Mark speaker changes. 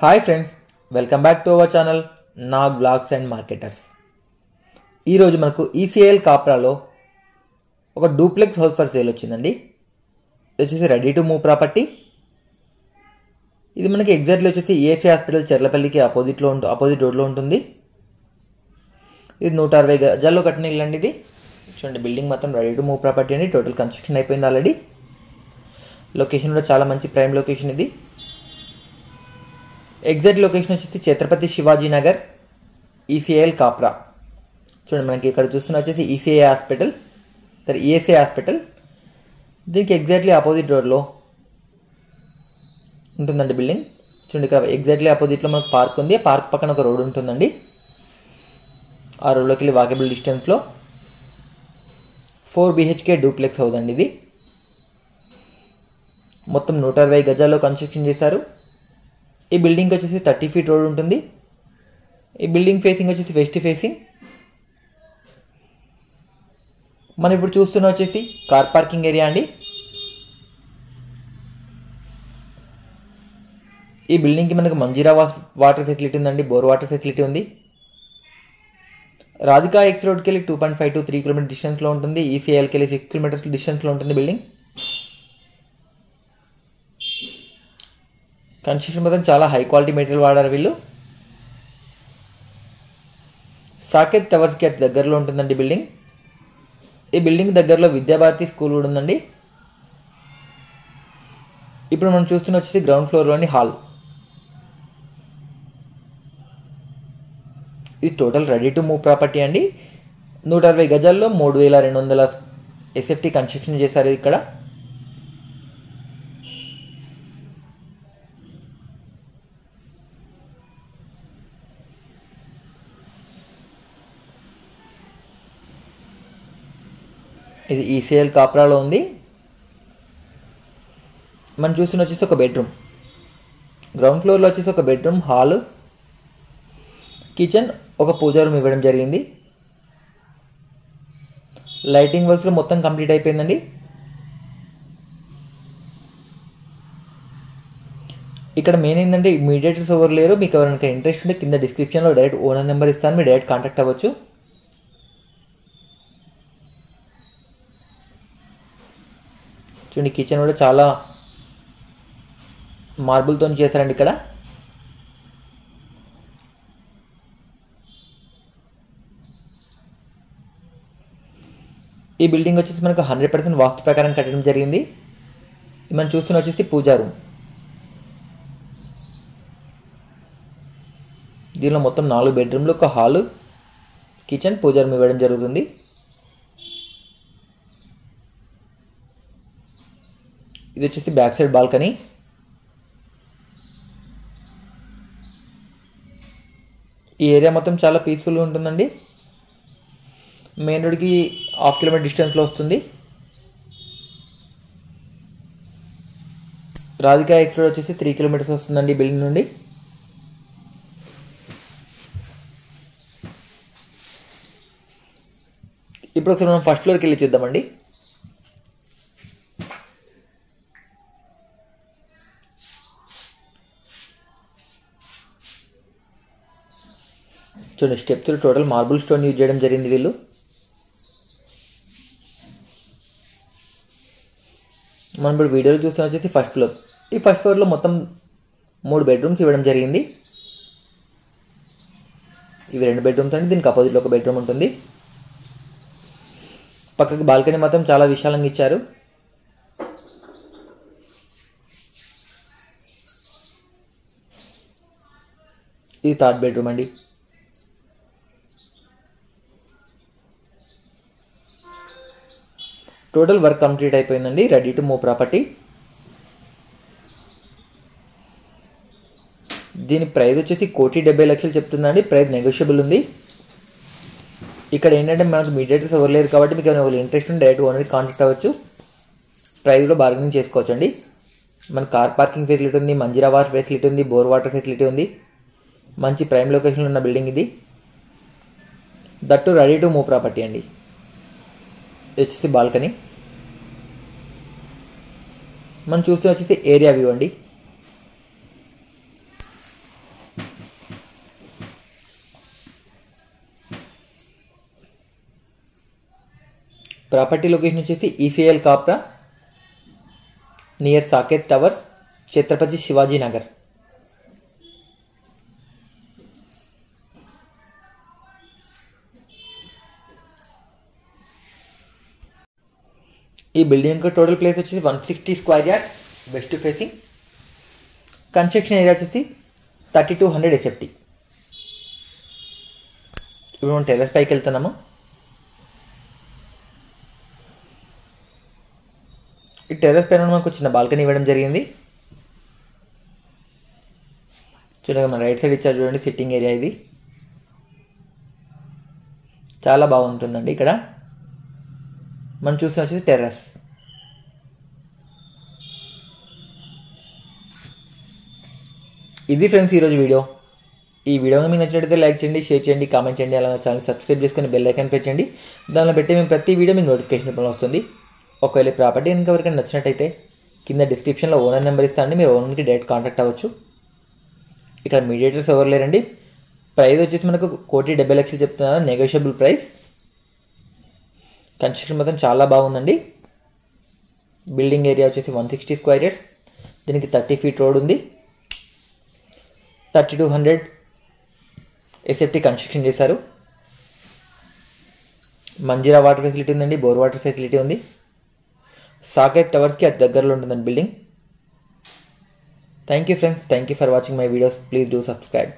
Speaker 1: Hi friends, welcome back to our channel Nag blogs and marketers. ఈరోజు మనకు ECL కాప్రాలో ఒక duplex house for sale వచ్చిందండి. ఇది వచ్చేసి రెడీ టు మూవ్ ప్రాపర్టీ. ఇది మనకి ఎగ్జాక్ట్లీ వచ్చేసి ఏసీ హాస్పిటల్ చెర్లపల్లికి ఆపోజిట్ రోడ్లో ఉంటుంది. ఇది 160 గజాల్లో కట్టిన ఇల్లు అండి. ఇది చూడండి, బిల్డింగ్ మొత్తం రెడీ టు మూవ్ ప్రాపర్టీ అండి. టోటల్ కన్స్ట్రక్షన్ అయిపోయింది ఆల్రెడీ. లొకేషన్ కూడా చాలా మంచి ప్రైమ్ లొకేషన్ ఇది. ఎగ్జాక్ట్ లొకేషన్ వచ్చేసి ఛత్రపతి శివాజీ నగర్, ఈసీఎల్ కాప్రా. చూడండి, మనకి ఇక్కడ చూస్తున్న వచ్చేసి ఈఎస్ఐ హాస్పిటల్. దీనికి ఎగ్జాక్ట్లీ ఆపోజిట్ రోడ్లో ఉంటుందండి బిల్డింగ్. చూడండి, ఇక్కడ ఎగ్జాక్ట్లీ ఆపోజిట్లో మనకు పార్క్ ఉంది. పార్క్ పక్కన ఒక రోడ్ ఉంటుందండి. ఆ రోడ్లోకి వెళ్ళి వాకబుల్ డిస్టెన్స్లో 4 BHK డూప్లెక్స్ హౌస్ అండి. ఇది మొత్తం 160 గజాల్లో కన్స్ట్రక్షన్ చేశారు. ఈ బిల్డింగ్ వచ్చేసి 30 feet రోడ్ ఉంటుంది. ఈ బిల్డింగ్ ఫేసింగ్ వచ్చేసి వెస్ట్ ఫేసింగ్. మనం ఇప్పుడు చూస్తున్న వచ్చేసి కార్ పార్కింగ్ ఏరియా అండి. ఈ బిల్డింగ్కి మనకు మంజీరా వాటర్ ఫెసిలిటీ ఉందండి. బోర్ వాటర్ ఫెసిలిటీ ఉంది. రాధికా ఎక్స్ రోడ్కి వెళ్ళి 2.5 to 3 km డిస్టెన్స్లో ఉంటుంది. ఈసీఎల్కి వెళ్ళి 6 km డిస్టెన్స్లో ఉంటుంది బిల్డింగ్. కన్స్ట్రక్షన్ మొత్తం చాలా హై క్వాలిటీ మెటీరియల్ వాడారు వీళ్ళు. సాకేత్ టవర్స్కి అతి దగ్గరలో ఉంటుందండి బిల్డింగ్. ఈ బిల్డింగ్ దగ్గరలో విద్యాభారతి స్కూల్ కూడా ఉందండి. ఇప్పుడు మనం చూస్తున్న వచ్చేసి గ్రౌండ్ ఫ్లోర్లోని హాల్. ఇది total ready to move property అండి. 160 గజాల్లో 3200 SFT కన్స్ట్రక్షన్ చేశారు ఇక్కడ. ఇది ఈసీఎల్ కాప్రాలో ఉంది. మనం చూస్తున్న వచ్చేసి ఒక బెడ్రూమ్. గ్రౌండ్ ఫ్లోర్లో వచ్చేసి ఒక బెడ్రూమ్, హాల్, కిచెన్, ఒక పూజా రూమ్ ఇవ్వడం జరిగింది. లైటింగ్ వర్క్స్లో మొత్తం కంప్లీట్ అయిపోయిందండి. ఇక్కడ మెయిన్ ఏంటంటే మీడియేటర్స్ ఎవరు లేరు. మీకు ఎవరైనా ఇంట్రెస్ట్ ఉంటే కింద డిస్క్రిప్షన్లో డైరెక్ట్ ఓనర్ నెంబర్ ఇస్తాను, మీరు డైరెక్ట్ కాంటాక్ట్ అవ్వచ్చు. చూడండి, కిచెన్ కూడా చాలా మార్బుల్తో చేశారండి ఇక్కడ. ఈ బిల్డింగ్ వచ్చేసి మనకు 100% వాస్తు ప్రకారం కట్టడం జరిగింది. మనం చూస్తున్న వచ్చేసి పూజా రూమ్. దీనిలో మొత్తం 4 బెడ్రూమ్లు, ఒక హాలు, కిచెన్, పూజా రూమ్ ఇవ్వడం జరుగుతుంది. ఇది వచ్చేసి బ్యాక్ సైడ్ బాల్కనీ. ఈ ఏరియా మొత్తం చాలా పీస్ఫుల్గా ఉంటుందండి. మెయిన్ రోడ్కి 1/2 km డిస్టెన్స్లో వస్తుంది. రాధికా ఎక్స్ రోడ్ వచ్చేసి 3 km వస్తుందండి బిల్డింగ్ నుండి. ఇప్పుడు ఒకసారి మనం ఫస్ట్ ఫ్లోర్కి వెళ్ళి చూద్దామండి. చూడండి, steps total marble stone use చేయడం జరిగింది వీళ్ళు. మనం ఇప్పుడు వీడియోలో చూస్తున్న వచ్చేసి ఫస్ట్ ఫ్లోర్. ఈ ఫస్ట్ ఫ్లోర్లో మొత్తం 3 బెడ్రూమ్స్ ఇవ్వడం జరిగింది. ఇవి 2 బెడ్రూమ్స్ అండి. దీనికి అపోజిట్లో ఒక బెడ్రూమ్ ఉంటుంది. పక్కకి బాల్కనీ మాత్రం చాలా విశాలంగా ఇచ్చారు. ఇది 3rd బెడ్రూమ్ అండి. టోటల్ వర్క్ కంప్లీట్ అయిపోయిందండి. Ready to move property. దీని ప్రైస్ వచ్చేసి 1,70,00,000 చెప్తుందండి. ప్రైస్ నెగోషియబుల్ ఉంది. ఇక్కడ ఏంటంటే మనకు మీడియేటర్స్ ఎవరు లేరు కాబట్టి మీకు ఏమైనా ఇంట్రెస్ట్ ఉంటే డైరెక్ట్ ఓనర్కి కాంటాక్ట్ అవ్వచ్చు. ప్రైస్లో బార్గెనింగ్ చేసుకోవచ్చండి. మన కార్ పార్కింగ్ ఫెసిలిటీ ఉంది, మంజీరా వాటర్ ఫెసిలిటీ ఉంది, బోర్ వాటర్ ఫెసిలిటీ ఉంది. మంచి ప్రైమ్ లొకేషన్లో ఉన్న బిల్డింగ్ ఇది. That ready to move property అండి. వచ్చేసి బాల్కనీ. మనం చూస్తూ వచ్చేసి ఏరియా వ్యూ అండి. ప్రాపర్టీ లొకేషన్ వచ్చేసి ECL Kapra near Saketh towers, Chhatrapati Shivaji Nagar. ఈ బిల్డింగ్ యొక్క టోటల్ ప్లేస్ వచ్చేసి 160 square yards, west facing. Construction area వచ్చేసి 3200 SFT. ఇప్పుడు మనం టెర్రస్ పైకి వెళ్తున్నాము. ఈ టెర్రస్ పైన మనకు చిన్న బాల్కనీ ఇవ్వడం జరిగింది. చూడండి, మన రైట్ సైడ్ ఇచ్చారు చూడండి, సిట్టింగ్ ఏరియా. ఇది చాలా బాగుంటుందండి. ఇక్కడ మనం చూస్తున్న వచ్చేసి టెర్రస్. ఇది ఫ్రెండ్స్ ఈరోజు వీడియో. ఈ వీడియో మీకు నచ్చినట్లయితే లైక్ చేయండి, షేర్ చేయండి, కామెంట్ చేయండి. అలా ఛానల్ సబ్స్క్రైబ్ చేసుకుని బెల్ ఐకాన్ పెట్టండి. దానిలో పెట్టి మేము ప్రతి వీడియో మీకు నోటిఫికేషన్ ఇప్పుడు వస్తుంది. ఒకవేళ ప్రాపర్టీ కనుక ఎవరికైనా నచ్చినట్టయితే కింద డిస్క్రిప్షన్లో ఓనర్ నెంబర్ ఇస్తానండి, మీరు ఓనర్కి డైరెక్ట్ కాంటాక్ట్ అవ్వచ్చు. ఇక్కడ మీడియేటర్స్ ఎవరు లేరండి. ప్రైస్ వచ్చేసి మనకు 1,70,00,000 చెప్తున్నారు, నెగోషియబుల్ ప్రైస్. కన్స్ట్రక్షన్ మొత్తం చాలా బాగుందండి. బిల్డింగ్ ఏరియా వచ్చేసి 160 స్క్వేర్ యార్డ్స్. దీనికి 30 feet రోడ్ ఉంది. 3200 SFT కన్స్ట్రక్షన్ చేశారు. మంజీరా వాటర్ ఫెసిలిటీ ఉందండి, బోర్ వాటర్ ఫెసిలిటీ ఉంది. సాకేత్ టవర్స్కి అది దగ్గరలో ఉంటుందండి building. Thank you friends, thank you for watching my videos. Please do subscribe.